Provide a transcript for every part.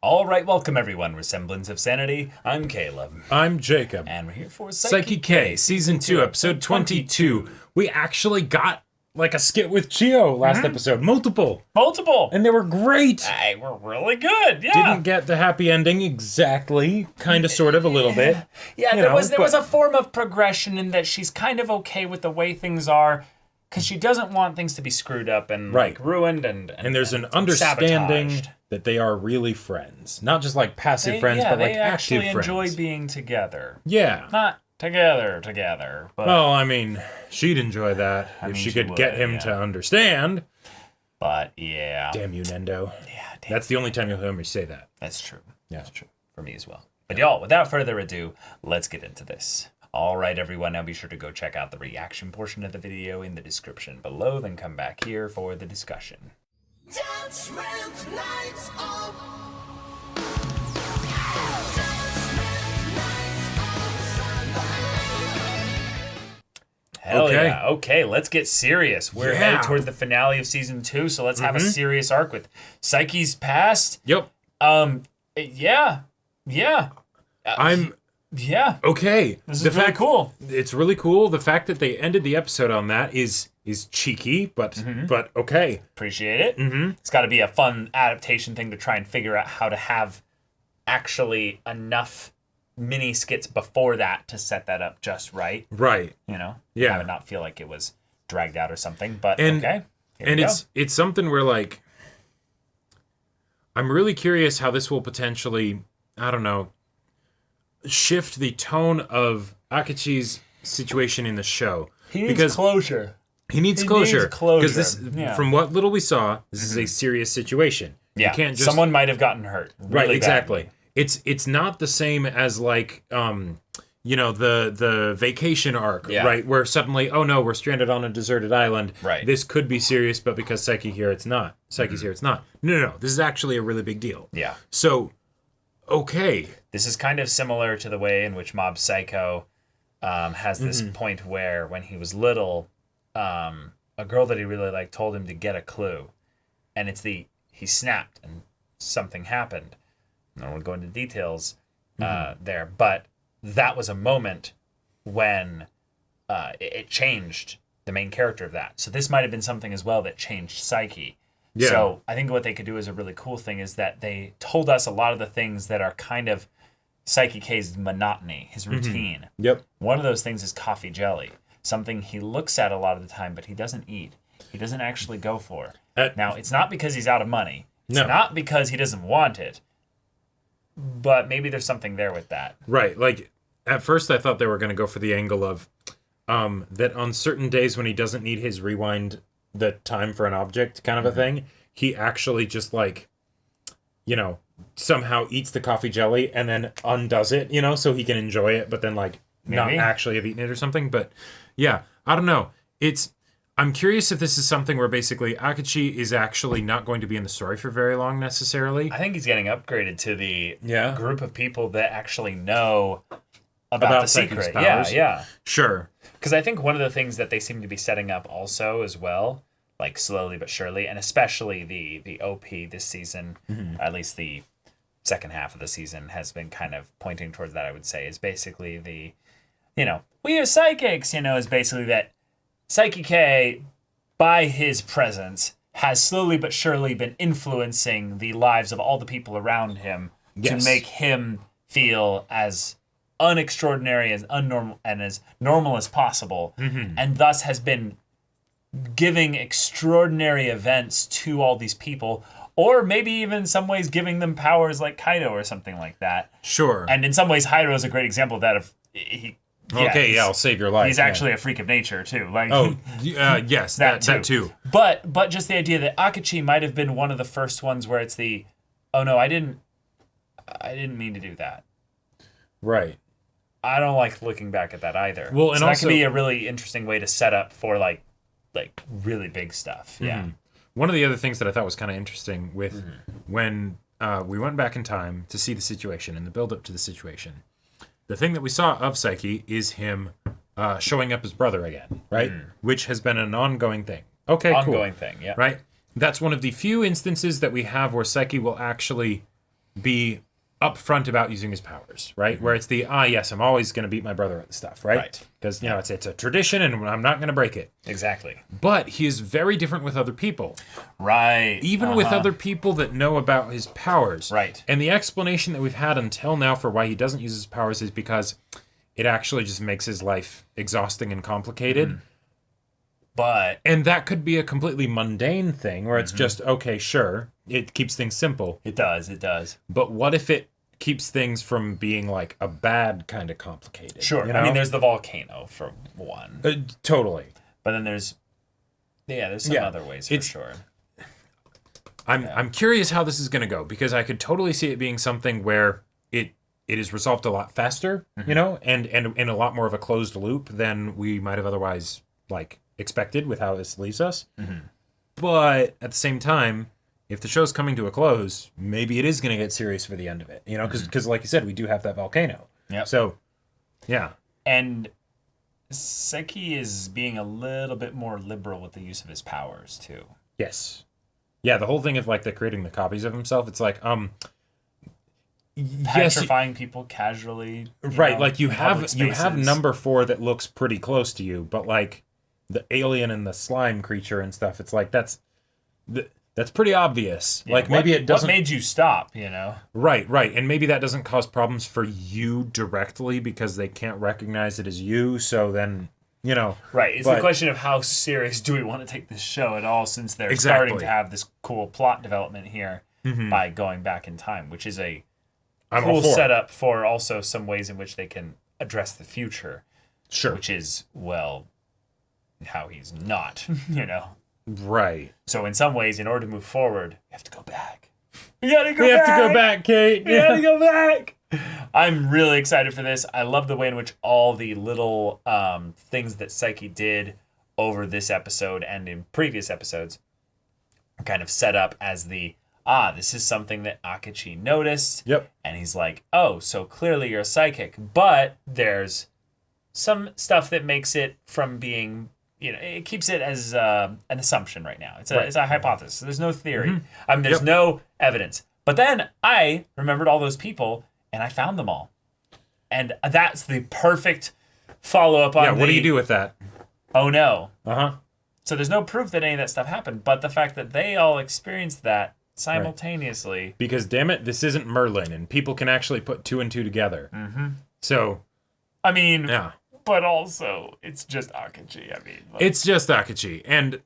All right, welcome everyone. We're Semblance of Sanity. I'm Caleb. I'm Jacob. And we're here for Saiki K, Season 2, Episode 22. We actually got like a skit with Chio last episode. Multiple. And they were great. They were really good, yeah. Didn't get the happy ending exactly. Kind of, sort of, a little bit. Yeah, there was a form of progression in that she's kind of okay with the way things are, because she doesn't want things to be screwed up and like ruined and there's an understanding sabotaged. that they are really friends. Not just like passive friends, but like active friends. They actually enjoy being together. Yeah. Not together, but... Well, I mean, she'd enjoy that if she could get him to understand. But, yeah. Damn you, Nendo. Yeah, damn. That's the only time you'll hear me say that. That's true. Yeah. That's true. For me as well. But y'all, without further ado, let's get into this. All right, everyone, now be sure to go check out the reaction portion of the video in the description below, then come back here for the discussion. Judgment lights up. Hell yeah. Okay, let's get serious. We're headed towards the finale of season 2, so let's have a serious arc with Saiki's past. Yep. Yeah. Okay. This is really cool. It's really cool. The fact that they ended the episode on that is cheeky, but okay. Appreciate it. It's got to be a fun adaptation thing to try and figure out how to have actually enough mini skits before that to set that up just right. Right. You know? Yeah. Have it not feel like it was dragged out or something, but and, okay. And it's something where, like, I'm really curious how this will potentially, I don't know, shift the tone of Akachi's situation in the show. He needs closure. He needs closure. Because this, from what little we saw, this is a serious situation. Yeah. You can't just, someone might have gotten hurt. Really right, exactly. Badly. It's not the same as like the vacation arc, right? Where suddenly, oh no, we're stranded on a deserted island. Right. This could be serious, but because Saiki's here, it's not. No. This is actually a really big deal. Yeah. So, okay. This is kind of similar to the way in which Mob Psycho has this point where when he was little, a girl that he really liked told him to get a clue. And he snapped and something happened. I don't want to go into details there, but that was a moment when it changed the main character of that. So this might have been something as well that changed Saiki. Yeah. So I think what they could do as a really cool thing is that they told us a lot of the things that are kind of Saiki K's monotony, his routine. Yep. One of those things is coffee jelly, something he looks at a lot of the time, but he doesn't eat. He doesn't actually go for. Now, it's not because he's out of money. It's not because he doesn't want it. But maybe there's something there with that. Right. Like, at first I thought they were going to go for the angle of that on certain days when he doesn't need his rewind the time for an object kind of a thing, he actually just, like, somehow eats the coffee jelly and then undoes it, so he can enjoy it, but then, like, not actually have eaten it or something. But, yeah, I don't know. I'm curious if this is something where basically Akachi is actually not going to be in the story for very long necessarily. I think he's getting upgraded to the group of people that actually know about the secret. Yeah. Sure. Because I think one of the things that they seem to be setting up also as well, like slowly but surely, and especially the OP this season, at least the second half of the season, has been kind of pointing towards that, I would say, is basically the, we are psychics, is basically that Saiki K, by his presence, has slowly but surely been influencing the lives of all the people around him to make him feel as unextraordinary, as unnormal, and as normal as possible, and thus has been giving extraordinary events to all these people, or maybe even in some ways giving them powers like Kaido or something like that. Sure. And in some ways, Kaido is a great example of that. I'll save your life. He's actually a freak of nature too. Like, yes, that too. But just the idea that Akachi might have been one of the first ones where it's oh no, I didn't mean to do that. Right. I don't like looking back at that either. Well, and so also, that could be a really interesting way to set up for like really big stuff. Yeah. One of the other things that I thought was kind of interesting with when we went back in time to see the situation and the build up to the situation. The thing that we saw of Saiki is him showing up his brother again, right? Which has been an ongoing thing. Okay, cool. Ongoing thing, yeah. Right? That's one of the few instances that we have where Saiki will actually be upfront about using his powers, right? Where it's the, yes, I'm always going to beat my brother at stuff, right? Right. Because, it's a tradition and I'm not going to break it. Exactly. But he is very different with other people. Right. Even with other people that know about his powers. Right. And the explanation that we've had until now for why he doesn't use his powers is because it actually just makes his life exhausting and complicated. And that could be a completely mundane thing where it's just, okay, sure, it keeps things simple. It does. But what if it keeps things from being like a bad kind of complicated? Sure. You know? I mean, there's the volcano for one. Totally. But then there's some other ways for sure. I'm curious how this is going to go because I could totally see it being something where it is resolved a lot faster, and in a lot more of a closed loop than we might have otherwise expected with how this leaves us. But at the same time, if the show's coming to a close, maybe it is going to get serious for the end of it, because like you said, we do have that volcano. Yeah. So, yeah. And Saiki is being a little bit more liberal with the use of his powers too. Yes. Yeah, the whole thing of the creating the copies of himself, it's like, petrifying people casually. Right, you have number 4 that looks pretty close to you, but the alien and the slime creature and stuff, it's like that's pretty obvious. Yeah, Maybe it doesn't. What made you stop? Right, and maybe that doesn't cause problems for you directly because they can't recognize it as you. So then, Right, it's the question of how serious do we want to take this show at all, since they're starting to have this cool plot development here by going back in time, which is a cool setup for also some ways in which they can address the future. Sure, which is how he's not, Right. So in some ways, in order to move forward, you have to go back. We have to go back, Kate. We gotta go back. I'm really excited for this. I love the way in which all the little things that Saiki did over this episode and in previous episodes are kind of set up as this is something that Akachi noticed. Yep. And he's like, oh, so clearly you're a psychic, but there's some stuff that makes it from being, it keeps it as an assumption right now. It's a hypothesis. There's no theory. There's no evidence. But then I remembered all those people and I found them all. And that's the perfect follow-up on what do you do with that? Oh, no. Uh-huh. So there's no proof that any of that stuff happened, but the fact that they all experienced that simultaneously. Right. Because, damn it, this isn't Merlin, and people can actually put 2 and 2 together. So... yeah. But also, it's just Akachi. It's just Akachi. And,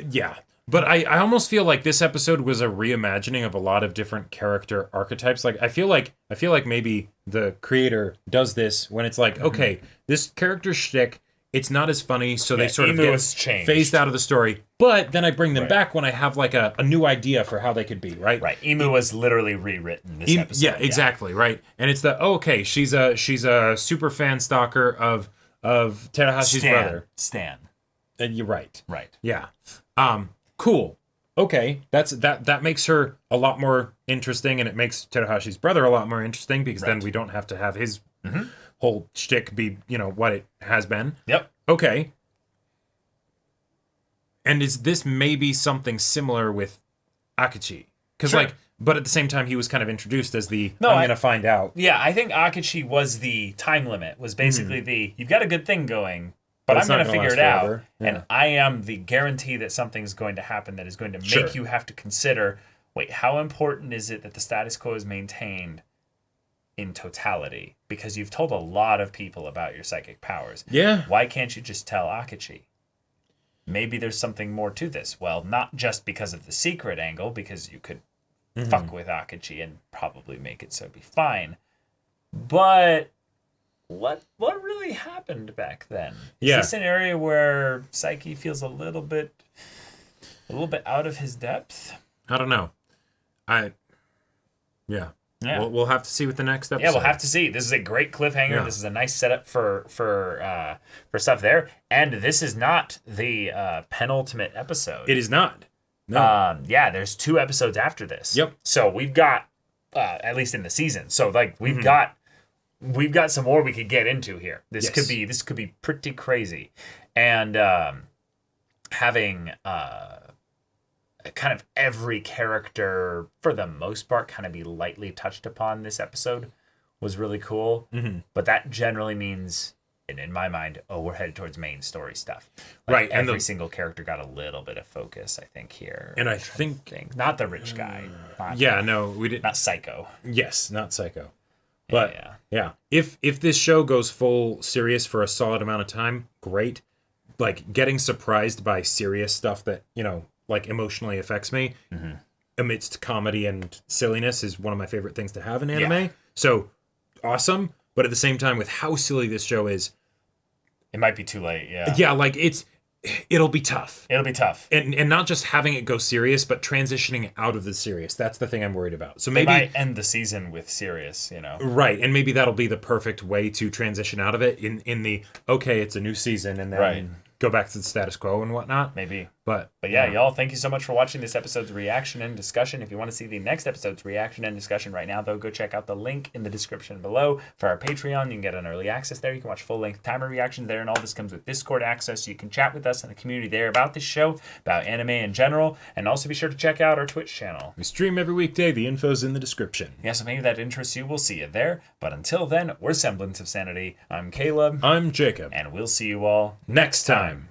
yeah. But I almost feel like this episode was a reimagining of a lot of different character archetypes. I feel like maybe the creator does this when it's okay, this character shtick, it's not as funny, so they sort of get phased out of the story. But then I bring them back when I have a new idea for how they could be, right? Right. Imu was literally rewritten this episode. Yeah, exactly, right. And it's she's a super fan stalker of Terahashi's brother. Stan. And you're right. Right. Yeah. Cool. Okay. That makes her a lot more interesting, and it makes Terahashi's brother a lot more interesting because then we don't have to have his whole shtick be, what it has been. Yep. Okay. And is this maybe something similar with Akachi? Because but at the same time, he was kind of introduced as I'm going to find out. Yeah, I think Akachi was the time limit, was basically you've got a good thing going, but I'm going to figure it out. Yeah. And I am the guarantee that something's going to happen that is going to make you have to consider, wait, how important is it that the status quo is maintained in totality? Because you've told a lot of people about your psychic powers. Yeah. Why can't you just tell Akachi? Maybe there's something more to this. Well, not just because of the secret angle, because you could fuck with Akachi and probably make it so it'd be fine. But what really happened back then? Is this an area where Saiki feels a little bit out of his depth? I don't know. Yeah. We'll have to see with the next episode. Yeah, we'll have to see. This is a great cliffhanger. Yeah. This is a nice setup for stuff there. And this is not the penultimate episode. It is not. No. There's 2 episodes after this. Yep. So we've got at least in the season. So we've got some more we could get into here. This could be pretty crazy. And having kind of every character, for the most part, kind of be lightly touched upon this episode was really cool. Mm-hmm. But that generally means, in my mind, we're headed towards main story stuff. Right, and every single character got a little bit of focus, I think, here. And I think... Not the rich guy. We didn't... Not Psycho. Yes, not Psycho. But, yeah. If this show goes full serious for a solid amount of time, great. Like, getting surprised by serious stuff that, like, emotionally affects me amidst comedy and silliness is one of my favorite things to have in anime. Yeah. So, awesome. But at the same time, with how silly this show is... It might be too late, yeah. Yeah, like, it'll be tough. It'll be tough. And not just having it go serious, but transitioning out of the serious. That's the thing I'm worried about. So maybe... They might end the season with serious, Right, and maybe that'll be the perfect way to transition out of it in the, okay, it's a new season, and then go back to the status quo and whatnot. Maybe. But yeah, y'all, thank you so much for watching this episode's reaction and discussion. If you want to see the next episode's reaction and discussion right now, though, go check out the link in the description below for our Patreon. You can get an early access there. You can watch full-length timer reactions there, and all this comes with Discord access, so you can chat with us in the community there about this show, about anime in general, and also be sure to check out our Twitch channel. We stream every weekday. The info's in the description. Yeah, so maybe that interests you. We'll see you there. But until then, we're Semblance of Sanity. I'm Caleb. I'm Jacob. And we'll see you all next time.